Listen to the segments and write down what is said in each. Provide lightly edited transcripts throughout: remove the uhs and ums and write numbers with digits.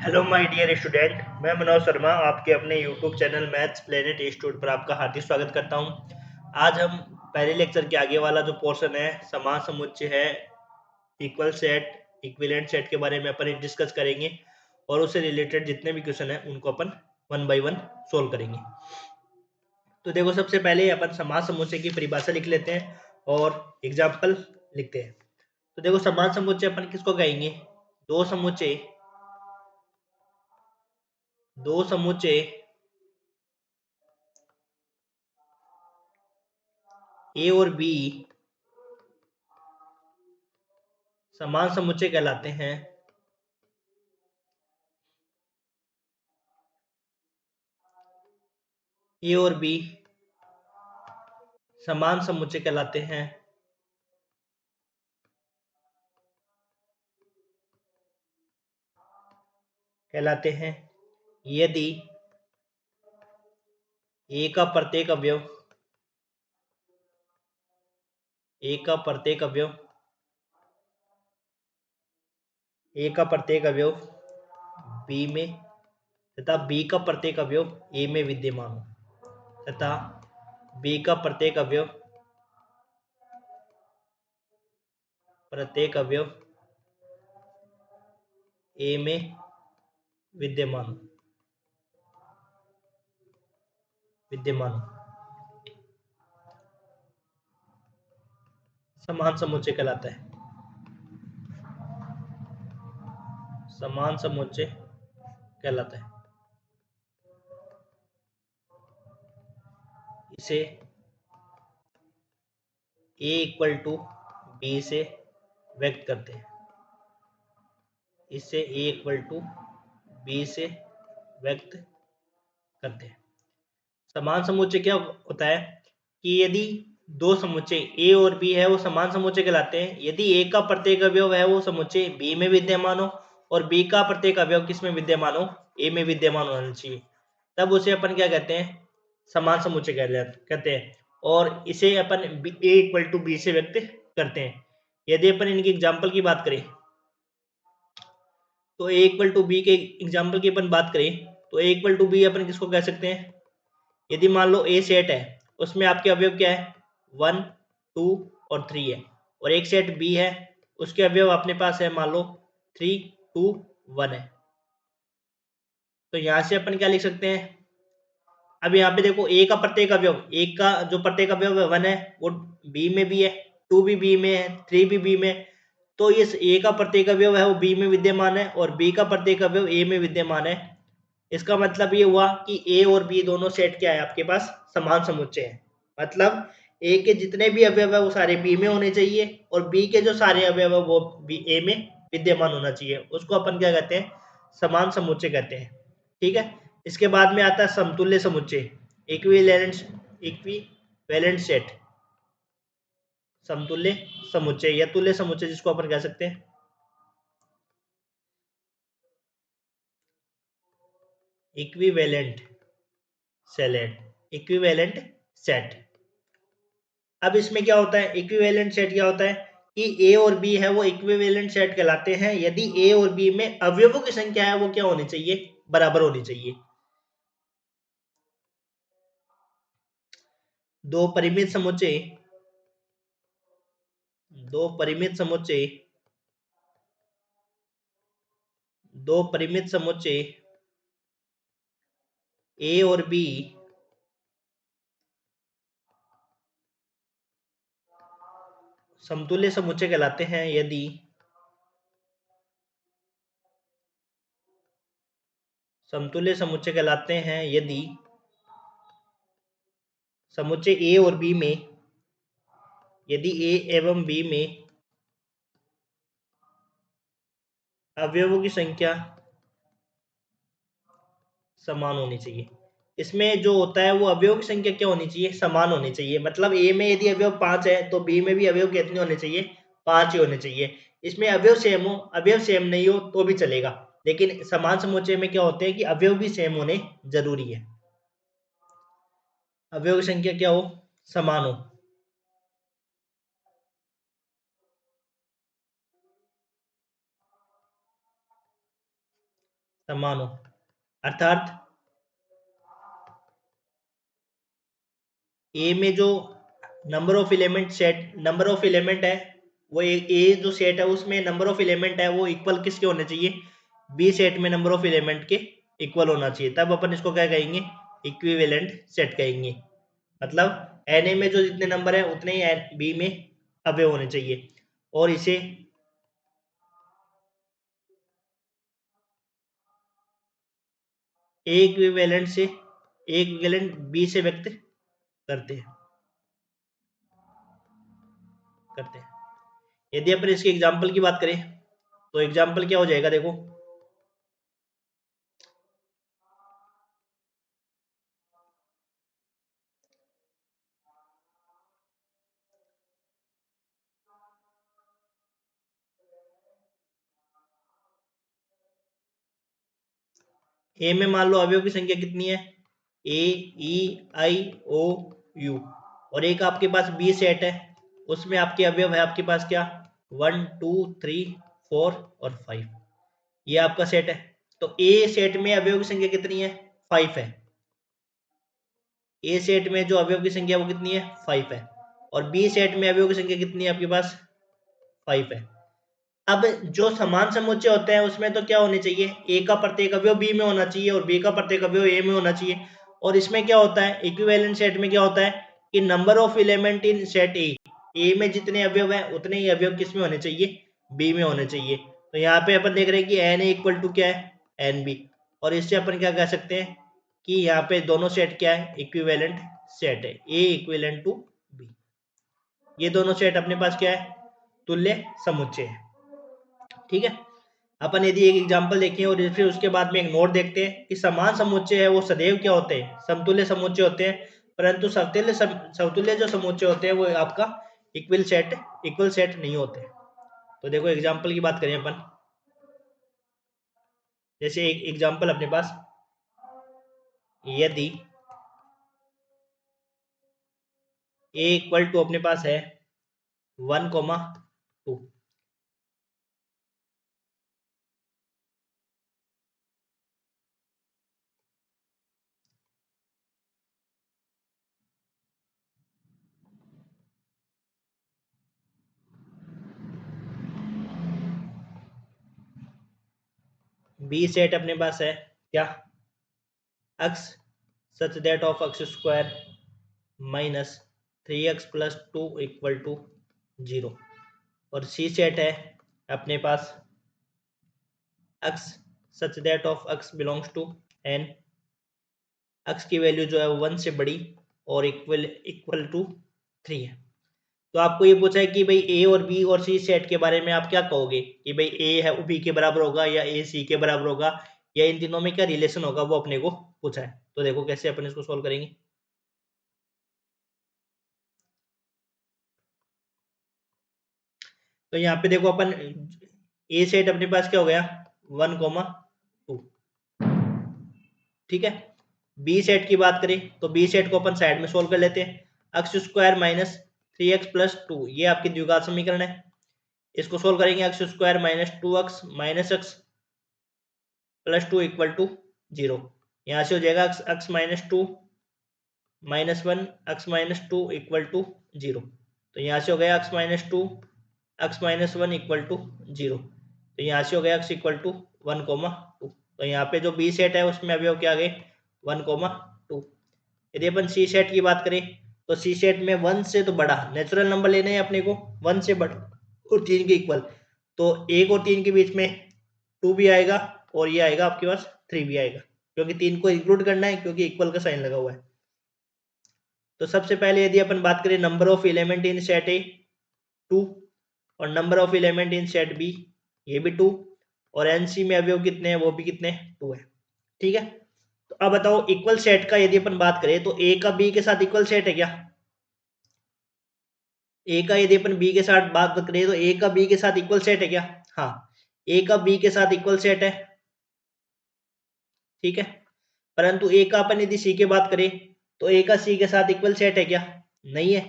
Hello my dear student, मैं मनोज शर्मा आपके अपने YouTube channel maths planet institute पर आपका हार्दिक स्वागत करता हूं। आज हम पहले लेक्चर के आगे वाला जो पोर्शन है समान समुच्चय है, इक्वल सेट, इक्विवेलेंट सेट के बारे में अपन डिस्कस करेंगे और उससे रिलेटेड जितने भी क्वेश्चन है उनको अपन वन बाय वन सोल्व करेंगे। तो देखो, सबसे पहले अपन समान समुच्चय की परिभाषा लिख लेते हैं और एग्जाम्पल लिखते हैं। तो देखो, समान समुच्चय अपन किसको कहेंगे? दो समुच्चय ए और बी समान समुच्चय कहलाते हैं। ए और बी समान समुच्चय कहलाते हैं यदि ए का प्रत्येक अवयव बी में तथा बी का प्रत्येक अवयव ए में विद्यमान हो तथा बी का प्रत्येक अवयव ए में विद्यमान हो समान समुच्चय कहलाता है। समान समुच्चय कहलाता है। इसे ए इक्वल टू बी से व्यक्त करते हैं। इसे ए इक्वल टू बी से व्यक्त करते हैं। समान समुच्चय क्या होता है कि यदि दो समुच्चय ए और बी है वो समान समुच्चय कहलाते हैं यदि ए का प्रत्येक अवयव है वो समुच्चय बी में विद्यमान हो और बी का प्रत्येक अवयव किस में विद्यमान हो? ए में विद्यमान होना चाहिए, तब उसे अपन क्या कहते हैं? समान समुच्चय कहते हैं। और इसे अपन ए इक्वल टू बी से व्यक्त करते हैं। यदि अपन इनकी एग्जाम्पल की बात करें तो ए इक्वल टू बी के एग्जाम्पल की अपन बात करें तो ए इक्वल टू बी अपन किसको कह सकते हैं? यदि मान लो ए सेट है, उसमें आपके अवयव क्या है? 1, 2 और 3 है। और एक सेट बी है, उसके अवयव अपने पास है मान लो 3, 2, 1 है। तो यहां से अपन क्या लिख सकते हैं? अब यहाँ पे देखो, ए का प्रत्येक अवयव, ए का जो प्रत्येक अवयव है 1 है, वो बी में भी है, 2 भी बी में है, 3 भी बी में। तो इस ए का प्रत्येक अवयव है वो बी में विद्यमान है और बी का प्रत्येक अवयव ए में विद्यमान है। इसका मतलब ये हुआ कि ए और बी दोनों सेट क्या है आपके पास? समान समुच्चय है। मतलब ए के जितने भी अवयव है वो सारे बी में होने चाहिए और बी के जो सारे अवयव है वो बी ए में विद्यमान होना चाहिए। उसको अपन क्या कहते हैं? समान समुच्चय कहते हैं। ठीक है। इसके बाद में आता है समतुल्य समुच्चय, इक्विवेलेंट सेट। समतुल्य समुच्चय या तुल्य समुच्चय जिसको अपन कह सकते हैं। Equivalent set. अब इसमें क्या होता है? इक्विवेलेंट सेट क्या होता है कि ए और बी है वो इक्विवेलेंट सेट कहलाते हैं यदि ए और बी में अवयवों की संख्या है वो क्या होनी चाहिए? बराबर होनी चाहिए। दो परिमित समुच्चय ए और बी समतुल्य समुच्चय कहलाते हैं यदि समुच्चय ए और बी में यदि ए एवं बी में अवयवों की संख्या समान होनी चाहिए। इसमें जो होता है वो अवयवों की संख्या क्या होनी चाहिए? समान होनी चाहिए। मतलब ए में यदि अवयव 5 है तो बी में भी अवयव कितने होने चाहिए? 5 ही होने चाहिए। इसमें अवयव सेम नहीं हो तो भी चलेगा, लेकिन समान समुच्चय में क्या होते हैं कि अवयव भी सेम होने जरूरी है। अवयव की संख्या क्या हो? समान हो। समान हो, अर्थात ए में जो नंबर ऑफ एलिमेंट है वो ए जो सेट है उसमें नंबर ऑफ एलिमेंट है वो इक्वल किसके होने चाहिए, बी सेट में नंबर ऑफ एलिमेंट के इक्वल होना चाहिए, तब अपन इसको क्या कहेंगे, इक्विवेलेंट सेट कहेंगे। मतलब एन ए में जो जितने नंबर है उतने ही बी में अवयव होने चाहिए, और इसे ए इक्विवेलेंट बी से व्यक्त करते हैं। यदि अपन इसके एग्जाम्पल की बात करें तो एग्जाम्पल क्या हो जाएगा, देखो ए में मान लो अवयव की संख्या कितनी है, ए ई आई ओ यू, और एक आपके पास बी सेट है उसमें आपके अवयव है आपके पास क्या, 1 2 3 4 और 5, ये आपका सेट है। तो ए सेट में अवयव की संख्या कितनी है, 5 है। ए सेट में जो अवयव की संख्या वो कितनी है, 5 है, और बी सेट में अवयव की संख्या कितनी है आपके पास, 5 है। अब जो समान समुच्चय होते हैं उसमें तो क्या होने चाहिए, ए का प्रत्येक अवयव बी में होना चाहिए और बी का प्रत्येक अवयव ए में होना चाहिए। और इसमें क्या होता है, इक्विवेलेंट सेट में क्या होता है कि number of element in set ए में जितने अवयव है उतने ही अवयव किस में होने चाहिए, बी में होने चाहिए। तो यहाँ पे अपन देख रहे हैं कि एन ए इक्वल टू क्या है, एन बी, और इससे अपन क्या कह सकते हैं कि यहाँ पे दोनों सेट क्या है, इक्विवेलेंट सेट है, ए इक्विवेलेंट टू बी। ये दोनों सेट अपने पास क्या है, तुल्य समुच्चय है। ठीक है, अपन यदि एक एग्जांपल देखें और फिर उसके बाद में एक नोट देखते हैं कि समान समुच्चय है वो सदैव क्या होते हैं, समतुल्य समुच्चय होते हैं, परंतु समतुल्य जो समुच्चय होते हैं वो आपका इक्वल सेट नहीं होते। तो देखो एग्जांपल की बात करें अपन, जैसे एक एग्जांपल अपने पास, यदि ए इक्वल टू अपने पास है 1,2, बी सेट अपने पास है क्या, x such that of x square minus 3x plus 2 equal to 0, और सी सेट है अपने पास x such that of x belongs to n, x की वैल्यू जो है 1 से बड़ी और इक्वल टू 3 है। तो आपको ये पूछा है कि भाई ए और बी और सी सेट के बारे में आप क्या कहोगे कि भाई ए है वो बी के बराबर होगा या ए सी के बराबर होगा, या इन तीनों में क्या रिलेशन होगा, वो अपने को पूछा है। तो देखो कैसे अपन इसको सोल्व करेंगे। तो यहाँ पे देखो अपन ए सेट अपने पास क्या हो गया, 1,2, ठीक है। बी सेट की बात करें तो बी सेट को अपन साइड में सोल्व कर लेते हैं, x square minus 3x plus 2, ये आपकी द्विघात समीकरण है। इसको सोल्व करेंगे, x square minus 2x minus x plus 2 equal to 0, यहाँ से हो जाएगा x minus 2 minus 1 x minus 2 equal to 0, तो यहाँ से हो गया एक्स माइनस 1 इक्वल टू 0, तो यहाँ से हो गया x इक्वल टू 1,2। तो यहाँ पे जो बी सेट है उसमें अभी क्या आ गए 1,2। यदि अपन सी सेट की बात करें तो सी सेट में 1 से तो बड़ा नेचुरल नंबर लेने हैं अपने को, 1 से बड़ा और 3 के इक्वल, तो 1 और 3 के बीच में 2 भी आएगा और ये आएगा आपके पास 3 भी आएगा, क्योंकि 3 को इंक्लूड करना है क्योंकि इक्वल का साइन लगा हुआ है। तो सबसे पहले यदि अपन बात करें number of element in set A 2 और number of element in set B ये भी 2, और एनसी में अवयव कितने हैं वो भी कितने 2 है, ठीक है। तो अब बताओ इक्वल सेट का यदि अपन बात करें तो ए का बी के साथ इक्वल सेट है क्या, ए का यदि अपन बी के साथ बात करें तो ए का बी के साथ इक्वल सेट है क्या, हाँ ए का बी के साथ इक्वल सेट है, ठीक है। परंतु ए का अपन यदि सी की बात करें तो ए का सी के साथ इक्वल सेट है क्या, नहीं है,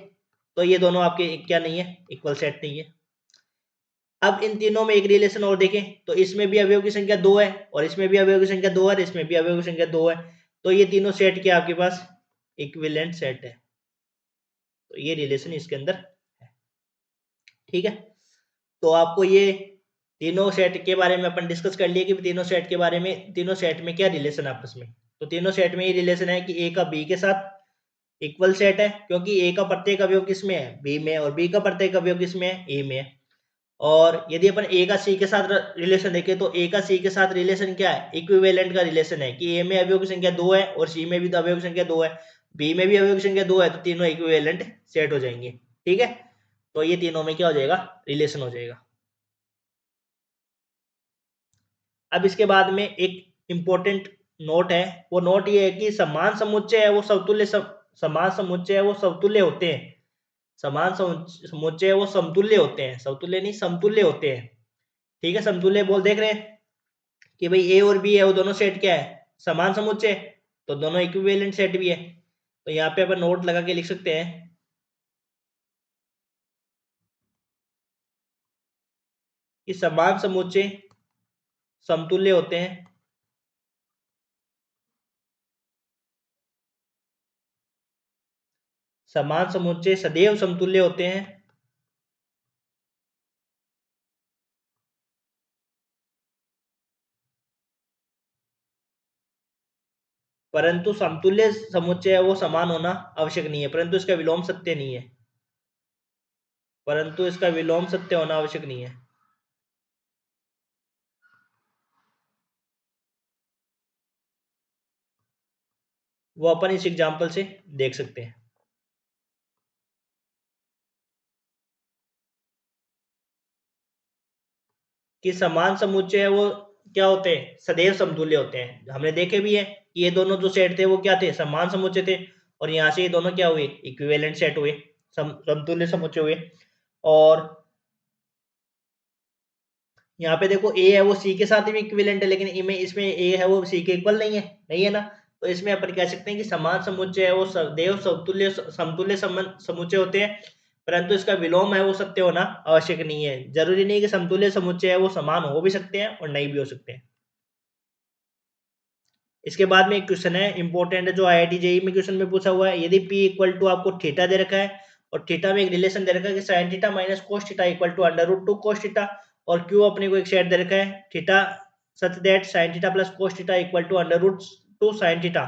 तो ये दोनों आपके क्या नहीं है, इक्वल सेट नहीं है। अब इन तीनों में एक रिलेशन और देखें तो इसमें भी अवयव की संख्या 2 है और इसमें भी अवयव की संख्या 2 है और इसमें भी अवयव की संख्या 2 है, तो ये तीनों सेट के आपके पास इक्विवेलेंट सेट है, तो ये रिलेशन इसके अंदर है। ठीक है, तो आपको ये तीनों सेट के बारे में अपन डिस्कस कर लिए कि तीनों सेट के बारे में, तीनों सेट में क्या रिलेशन आपस में। तो तीनों सेट में ये रिलेशन है कि ए का बी के साथ इक्वल सेट है, क्योंकि ए का प्रत्येक अवयव किसमें है, बी में, और बी का प्रत्येक अवयव किसमें है, ए में है। और यदि अपन ए का सी के साथ रिलेशन देखें तो ए का सी के साथ रिलेशन क्या है, इक्विवेलेंट का रिलेशन है कि ए में अवयव की संख्या 2 है और सी में भी अवयव की संख्या 2 है, बी में भी अवयव की संख्या 2 है, तो तीनों इक्विवेलेंट सेट हो जाएंगे। ठीक है, तो ये तीनों में क्या हो जाएगा, रिलेशन हो जाएगा। अब इसके बाद में एक इंपॉर्टेंट नोट है, वो नोट ये है कि समान समुच्चय है वो समतुल्य समान समुच्चय है वो समतुल्य होते हैं, समान समुच्चय है वो समतुल्य होते हैं, समतुल्य नहीं समतुल्य होते हैं। ठीक है, समतुल्य बोल देख रहे हैं कि भाई ए और बी है वो दोनों सेट क्या है, समान समुच्चय, तो दोनों इक्विवेलेंट सेट भी है। तो यहाँ पे अपन नोट लगा के लिख सकते हैं कि समान समुच्चय समतुल्य होते हैं, समान समुच्चय सदैव समतुल्य होते हैं, परंतु समतुल्य समुच्चय वो समान होना आवश्यक नहीं है, परंतु इसका विलोम सत्य नहीं है, परंतु इसका विलोम सत्य होना आवश्यक नहीं है। वो अपन इस एग्जांपल से देख सकते हैं कि समान समुच्चय है वो क्या होते हैं, सदैव समतुल्य होते हैं। हमने देखे भी है कि ये दोनों जो सेट थे वो क्या थे, समान समुच्चय थे, और यहाँ से ये दोनों क्या हुए, इक्विवेलेंट सेट हुए, समतुल्य समुच्चय हुए। और यहाँ पे देखो ए है वो सी के साथ भी इक्विवेलेंट है, लेकिन इसमें ए है वो सी के इक्वल नहीं है, नहीं है ना। तो इसमें अपन कह सकते हैं कि समान समुच्चय है वो सदैव समतुल्य समतुल्य समुच्चय होते हैं, परंतु इसका विलोम है वो सत्य होना आवश्यक नहीं है। जरूरी नहीं कि समतुल्य समुच्चय है वो समान हो भी सकते हैं और नहीं भी हो सकते हैं। इसके बाद में एक क्वेश्चन है इंपॉर्टेंट है जो आईआईटी जेई में क्वेश्चन में पूछा हुआ है, यदि p इक्वल टू आपको थीटा दे रखा है और थीटा में एक रिलेशन दे रखा है कि sine theta minus cos theta equal to under root two cos theta, और q अपने को एक सेट दे रखा है theta such that sine theta plus cos theta equal to under root two sine theta,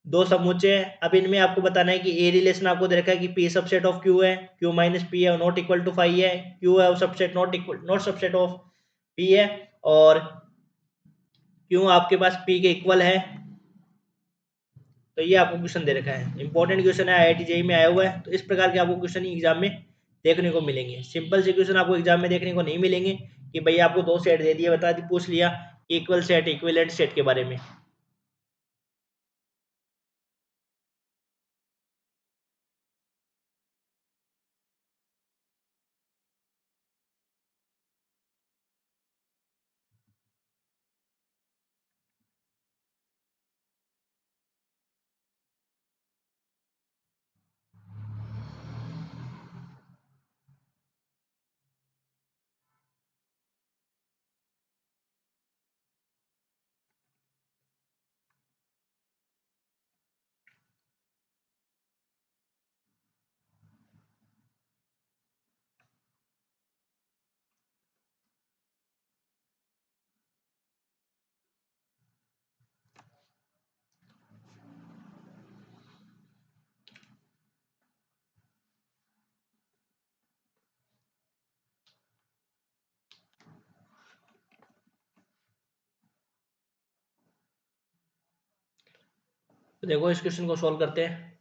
दो समुच्चय है। अब इनमें आपको बताना है कि ए रिलेशन आपको दे रखा है कि p सबसेट ऑफ q है, q माइनस p है, नॉट इक्वल टू फाइव है, q है subset not subset of p है, और q आपके पास p के इक्वल है। तो ये आपको क्वेश्चन दे रखा है, इंपॉर्टेंट क्वेश्चन है, आईआईटी जेईई में आया हुआ है। तो इस प्रकार के आपको क्वेश्चन एग्जाम में देखने को मिलेंगे। सिंपल से क्वेश्चन आपको एग्जाम में देखने को नहीं मिलेंगे कि भाई आपको दो सेट दे दिए, बता दी, पूछ लिया इक्वल सेट इक्विवेलेंट सेट के बारे में। तो देखो इस क्वेश्चन को सोल्व करते हैं।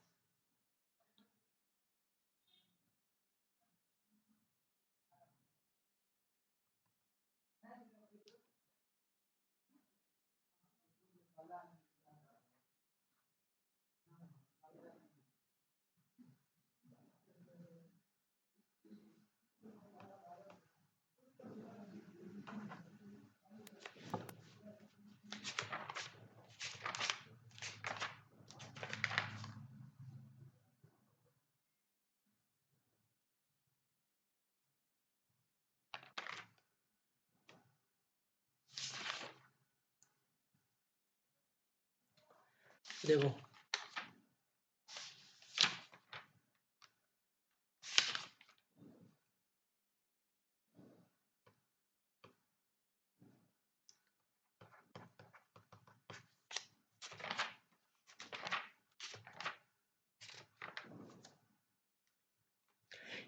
देखो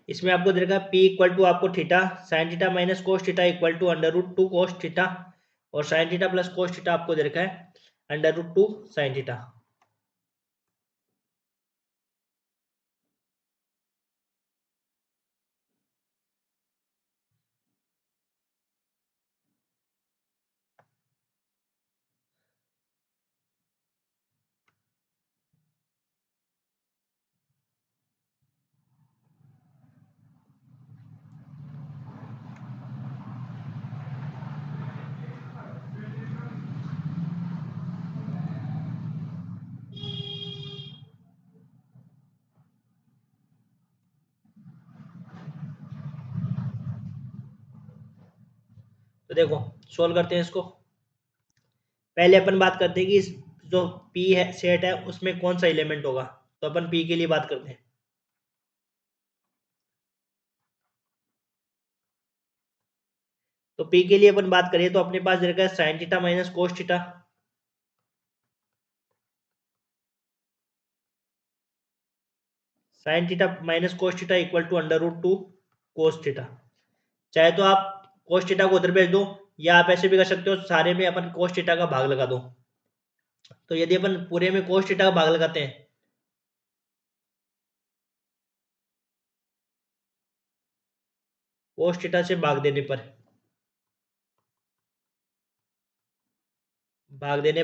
इसमें आपको दे रखा है पी इक्वल टू आपको theta sine theta minus cos theta equal to under root two cos theta और sine theta plus cos theta आपको दे रखा है under root two sine theta. तो देखो सोल्व करते हैं इसको। पहले अपन बात करते हैं कि इस जो पी है सेट है उसमें कौन सा एलिमेंट होगा। तो अपन पी के लिए बात करते हैं। तो पी के लिए अपन बात करें तो अपने पास दे रखा है sine theta minus cos theta. Sine theta minus cos theta equal to under root two cos theta. चाहे तो आप कोस थीटा को उधर भेज दो या आप ऐसे भी कर सकते हो सारे में अपन कोस थीटा का भाग लगा दो। तो यदि अपन पूरे में कोस थीटा का भाग लगाते हैं कोस थीटा से भाग देने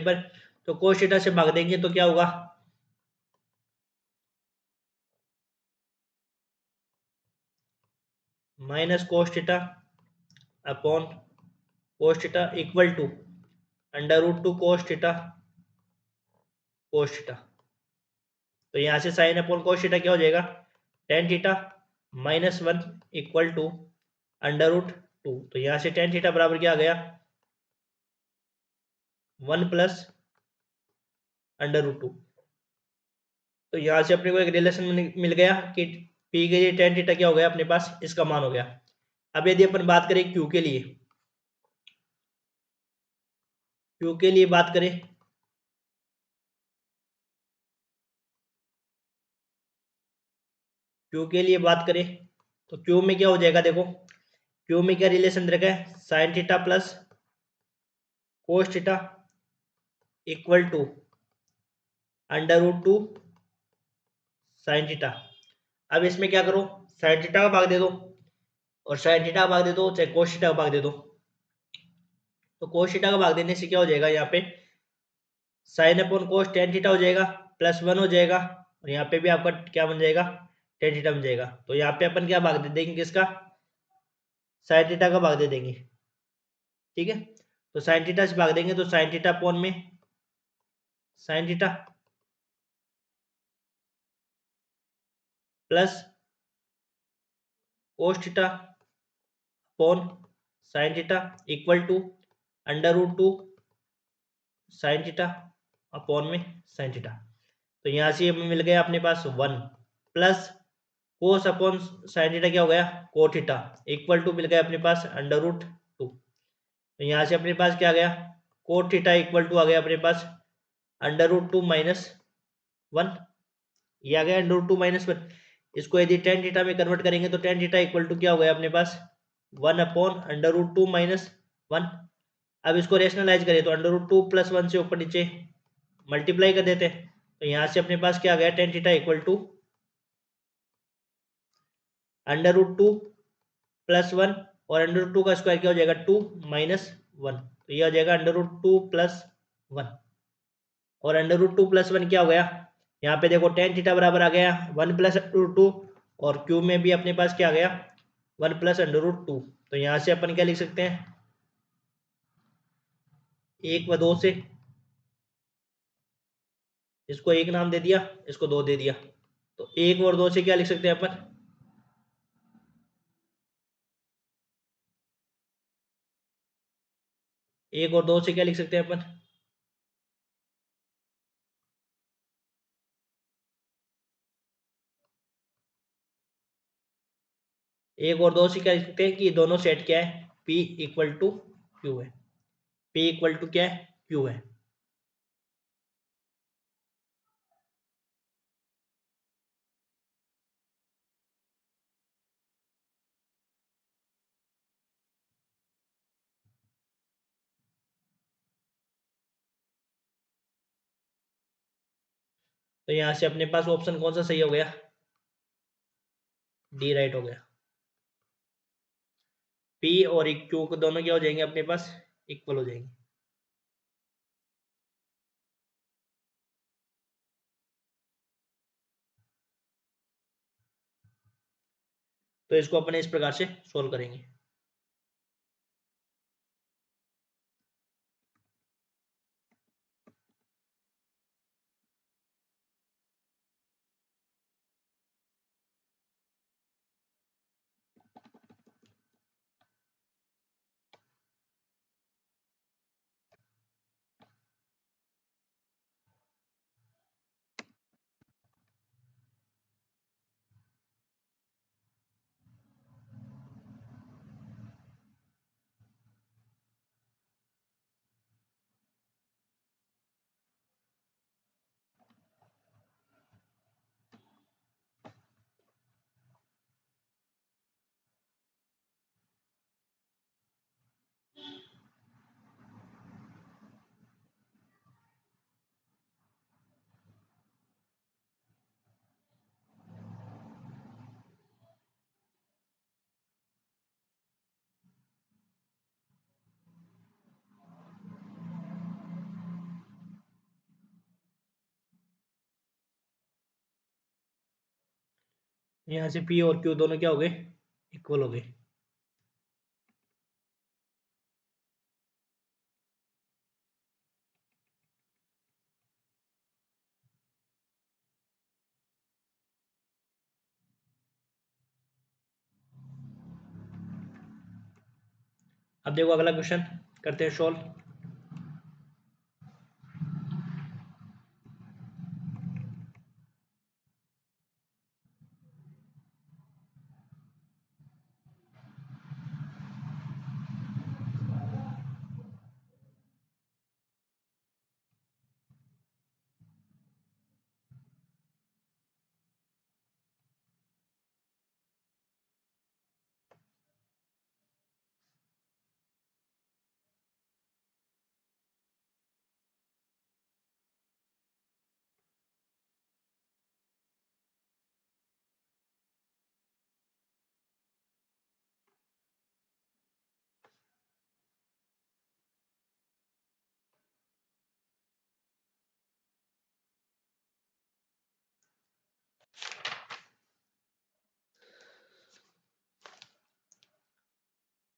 पर तो कोस थीटा से भाग देंगे तो क्या होगा minus cos theta upon cos theta equal to under root two cos theta cos theta. तो यहाँ से साइन अपॉन कोस थीटा क्या हो जाएगा tan theta minus one equal to under root two. तो यहाँ से टेन थीटा बराबर क्या आ गया one plus under root two. तो यहाँ से अपने को एक रिलेशन मिल गया कि पी के लिए टेन थीटा क्या हो गया अपने पास इसका मान हो गया। अब यदि अपन बात करें क्यू के लिए बात करें क्यू के लिए बात करें तो क्यू में क्या हो जाएगा देखो क्यू में क्या रिलेशन रखा है sine theta plus cos theta equal to under root two sine theta. अब इसमें क्या करो साइन थीटा का भाग दे दो और साइन थीटा का भाग दे दो चाहे कोस थीटा का भाग दे दो। तो कोस थीटा का भाग देने से क्या हो जाएगा यहाँ पे साइन अपॉन कोस टेन थीटा हो जाएगा प्लस वन हो जाएगा और यहाँ पे भी आपका क्या बन जाएगा टेन थीटा बन जाएगा। तो यहाँ पे अपन क्या भाग दे देंगे किसका साइन थीटा का भाग दे देंगे। ठीक है तो साइन थीटा से भाग देंगे तो साइन थीटा अपॉन में sine theta plus cos theta upon sine theta equal to under root two sine theta upon में साइन थीटा। तो यहाँ से मिल गया अपने पास one plus cos upon sine theta क्या हो गया को थीटा इक्वल टू मिल गया अपने पास अंडर रूट टू। तो यहाँ से अपने पास क्या आ गया को थीटा इक्वल टू आ गया अपने पास under root two minus one. ये आ गया under root two minus one. इसको यदि टेन थीटा में कन्वर्ट करेंगे तो टेन थीटा इक्वल टू क्या हो गया अपने पास one upon under root two minus one. अब इसको रेशनलाइज करें तो under root two plus one से ऊपर नीचे मल्टीप्लाई कर देते हैं। तो यहाँ से अपने पास क्या आ गया tan theta equal to under root two plus one और अंडर रूट टू का स्क्वायर क्या हो जाएगा टू माइनस वन। तो यह हो जाएगा under root two plus one और under root two plus one क्या हो गया यहाँ पे देखो टेन थीटा बराबर आ गया one plus under root two और क्यू में भी अपने पास क्या आ गया one plus under root two. तो यहाँ से अपन क्या लिख सकते हैं एक व दो से इसको एक नाम दे दिया इसको दो दे दिया। तो एक और दो से क्या लिख सकते हैं अपन एक और दो से क्या लिख सकते हैं अपन एक और दो से क्या लिख सकते हैं कि दोनों सेट क्या है, P इक्वल टू क्यू है। P इक्वल टू क्या है, क्यू है। तो यहाँ से अपने पास ऑप्शन कौन सा सही हो गया, डी राइट हो गया। P और क्यू को दोनों क्या हो जाएंगे अपने पास, इक्वल हो जाएंगे। तो इसको अपने इस प्रकार से सोल्व करेंगे। यहाँ से P और Q दोनों क्या हो गए, इक्वल हो गए। अब देखो अगला क्वेश्चन करते हैं सोल्व।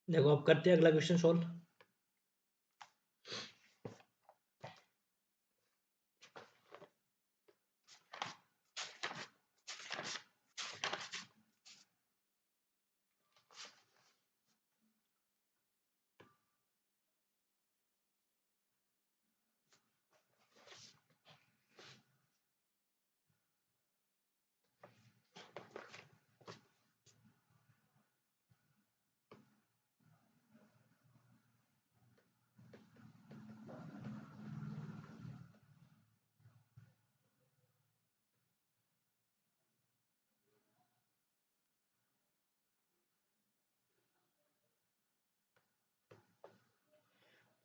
देखो अब करते हैं अगला क्वेश्चन सोल्व।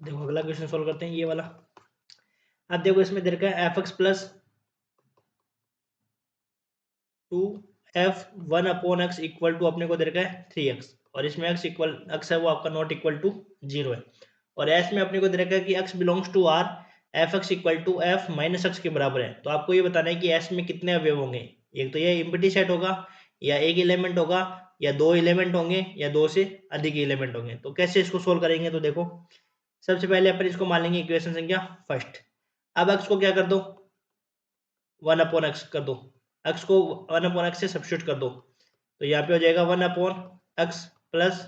देखो अगला क्वेश्चन सोल्व करते हैं ये वाला। अब देखो इसमें दे रखा है f x plus 2f1/x equal to अपने को दे रखा है 3x, और इसमें x है वो आपका नॉट इक्वल टू 0 है। और s में अपने को दे रखा है कि x belongs to r, f x equal to f minus x के बराबर है। तो आपको ये बताना है कि s में कितने अवयव होंगे। एक तो ये एम्प्टी सेट होगा, या एक एलिमेंट होगा, या दो एलिमेंट होंगे, या दो से अधिक एलिमेंट होंगे। तो कैसे इसको सोल्व करेंगे, तो देखो सबसे पहले अपन इसको मान लेंगे इक्वेशन संख्या फर्स्ट। अब x को क्या कर दो, 1/x कर दो, x को 1/x से सब्स्टिट्यूट कर दो। तो यहाँ पे हो जाएगा 1/x प्लस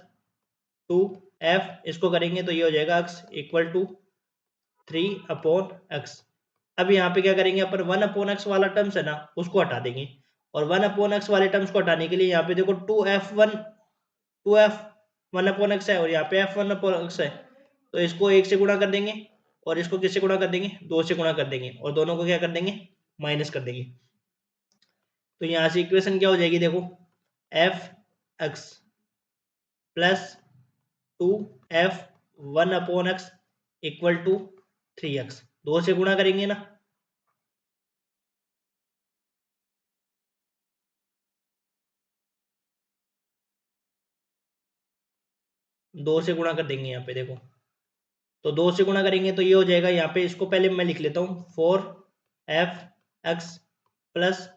2f, इसको करेंगे तो ये हो जाएगा x इक्वल टू 3/x। अब यहाँ पे क्या करेंगे अपन, 1/x वाला टर्म्स है ना उसको हटा देंगे, और 1/x वाले टर्म्स को हटाने के लिए यहाँ पे देखो 2f1 2f 1/x है और यहाँ पे f 1/x है, तो इसको 1 से गुणा कर देंगे और इसको किससे गुणा कर देंगे, 2 से गुणा कर देंगे और दोनों को क्या कर देंगे, माइनस कर देंगे। तो यहाँ से इक्वेशन क्या हो जाएगी, देखो f x plus 2f 1/x equal to 3x, 2 से गुणा करेंगे ना, 2 से गुणा कर देंगे यहाँ पे देखो, तो 2 से गुणा करेंगे तो ये हो जाएगा, यहाँ पे इसको पहले मैं लिख लेता हूँ 4f(x) plus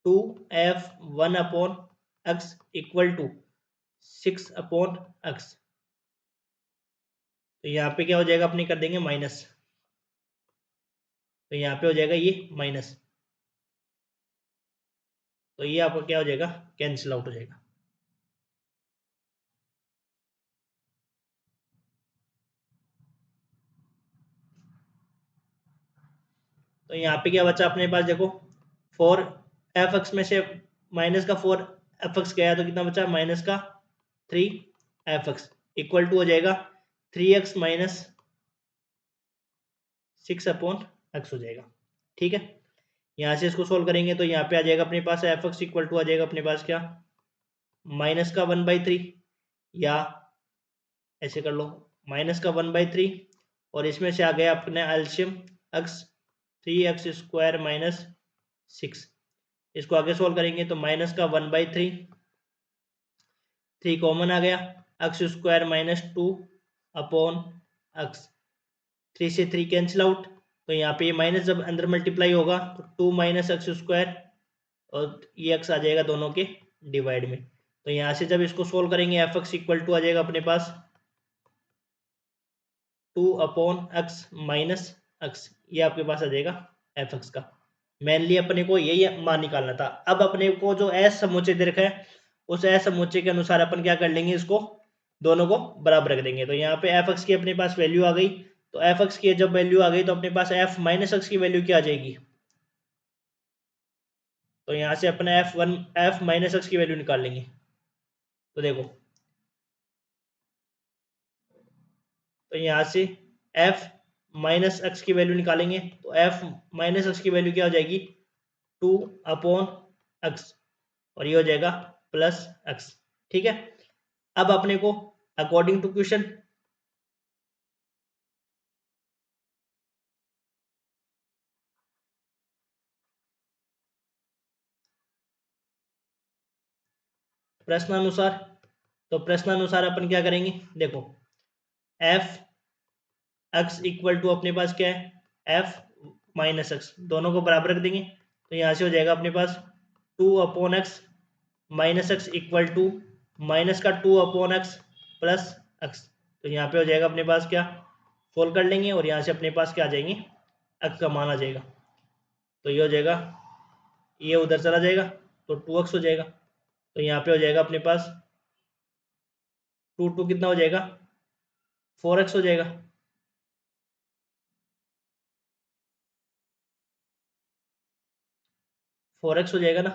2f(1/x) equal to 6/x। तो यहाँ पे क्या हो जाएगा, अपने कर देंगे माइनस, तो यहाँ पे हो जाएगा ये माइनस, तो ये आपका क्या हो जाएगा, कैंसिल आउट हो जाएगा। तो यहाँ पे क्या बचा अपने पास, देखो 4f(x) में से माइनस का 4f(x) गया तो कितना बचा, माइनस का 3f(x) इक्वल टू हो जाएगा 3x माइनस 6/x हो जाएगा। ठीक है, यहाँ से इसको सोल्व करेंगे तो यहाँ पे आ जाएगा अपने पास f(x) इक्वल टू आ जाएगा अपने पास क्या, माइनस का 1/3, या ऐसे कर लो माइनस का 1/3 और इसमें से आ गया अपने एल्शियम x 3x² माइनस 6, इसको आगे सोल्व करेंगे तो माइनस का 1/3, 3 कॉमन आ गया, x² माइनस 2/x, 3 से 3 कैंसिल आउट, तो यहाँ पे ये माइनस जब अंदर मल्टीप्लाई होगा तो 2 माइनस x² और ये x आ जाएगा दोनों के डिवाइड में। तो यहाँ से जब इसको सोल्व करेंगे f(x) इक्वल टू आ जाएगा अपने पास 2/x माइनस x, ये आपके पास आ जाएगा f(x) का। मेनली अपने को यही मान निकालना था। अब अपने को जो असमुच्चय दे रखा है उस असमुच्चय के अनुसार अपन क्या कर लेंगे, इसको दोनों को बराबर रख देंगे। तो यहाँ पे f(x) की अपने पास वैल्यू आ गई, तो f(x) की जब वैल्यू आ गई तो अपने पास f माइनस x की वैल्यू क्या आ जाएगी, तो यहाँ से अपने f माइनस x की वैल्यू निकाल लेंगे। तो देखो, तो यहाँ से f माइनस x की वैल्यू निकालेंगे तो f माइनस x की वैल्यू क्या हो जाएगी, 2/x और ये हो जाएगा प्लस x। ठीक है, अब अपने को अकॉर्डिंग टू क्वेश्चन प्रश्नानुसार, तो प्रश्नानुसार अपन क्या करेंगे, देखो f x इक्वल टू अपने पास क्या है, f माइनस x, दोनों को बराबर रख देंगे तो यहाँ से हो जाएगा अपने पास 2/x minus x equal to minus का 2/x प्लस x, तो यहाँ पे हो जाएगा अपने पास क्या, सोल्व कर लेंगे और यहाँ से अपने पास क्या आ जाएंगे, x का मान आ जाएगा, तो ये हो जाएगा, ये उधर चला जाएगा तो 2x हो जाएगा, तो यहाँ पे हो जाएगा अपने पास 2 कितना हो जाएगा, 4x हो जाएगा। 4x हो जाएगा ना,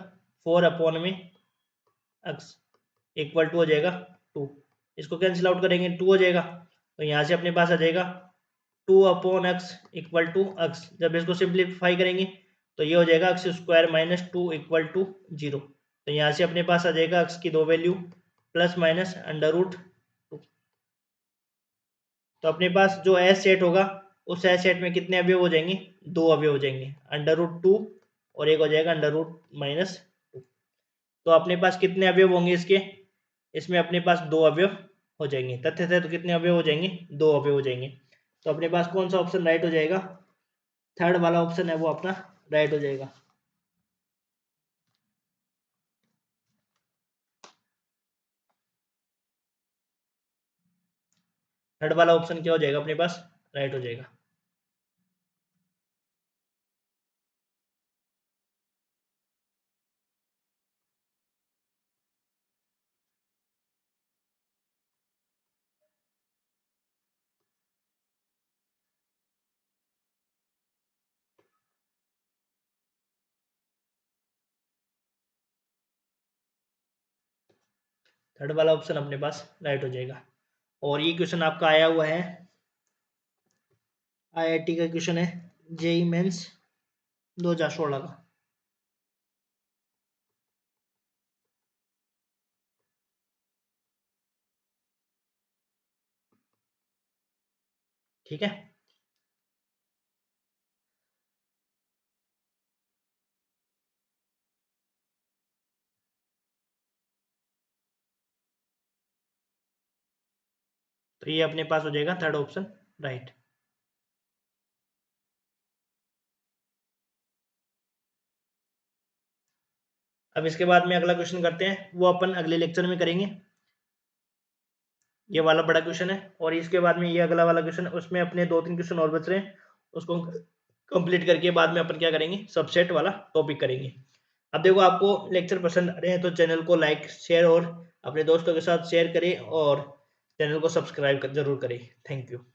4/x इक्वल टू हो जाएगा 2, इसको कैंसिल आउट करेंगे 2 हो जाएगा, तो यहाँ से अपने पास आ जाएगा 2/x इक्वल टू x, जब इसको सिंप्लीफाई करेंगे तो ये हो जाएगा x² माइनस 2 इक्वल टू 0, तो यहाँ से अपने पास आ जाएगा x की दो वैल्यू प्लस माइनस √2। तो अपने पास जो एस सेट होगा उस एस सेट में कितने अवयव हो जाएंगे, 2 अवयव हो जाएंगे, √2 और एक हो जाएगा √-2। तो अपने पास कितने अवयव होंगे इसके, इसमें अपने पास 2 अवयव हो जाएंगे, तथ्य है तो कितने अवयव हो जाएंगे, 2 अवयव हो जाएंगे। तो अपने पास कौन सा ऑप्शन राइट हो जाएगा, थर्ड वाला ऑप्शन है वो अपना राइट हो जाएगा। थर्ड वाला ऑप्शन क्या हो जाएगा अपने पास, राइट हो जाएगा। थर्ड वाला ऑप्शन अपने पास राइट हो जाएगा। और ये क्वेश्चन आपका आया हुआ है, IIT का क्वेश्चन है, जेई मेंस 2016 का। ठीक है, तो ये अपने पास हो जाएगा थर्ड ऑप्शन राइट। अब इसके बाद में अगला क्वेश्चन करते हैं, वो अपन अगले लेक्चर में करेंगे। ये वाला बड़ा क्वेश्चन है, और इसके बाद में ये अगला वाला क्वेश्चन, उसमें अपने 2-3 क्वेश्चन और बच रहे हैं, उसको कंप्लीट करके बाद में अपन क्या करेंगे, सबसेट वाला टॉपिक करेंगे। अब देखो, आपको लेक्चर पसंद आ रहे हैं तो चैनल को लाइक शेयर और अपने दोस्तों के साथ शेयर करें, और चैनल को सब्सक्राइब जरूर करें। Thank you.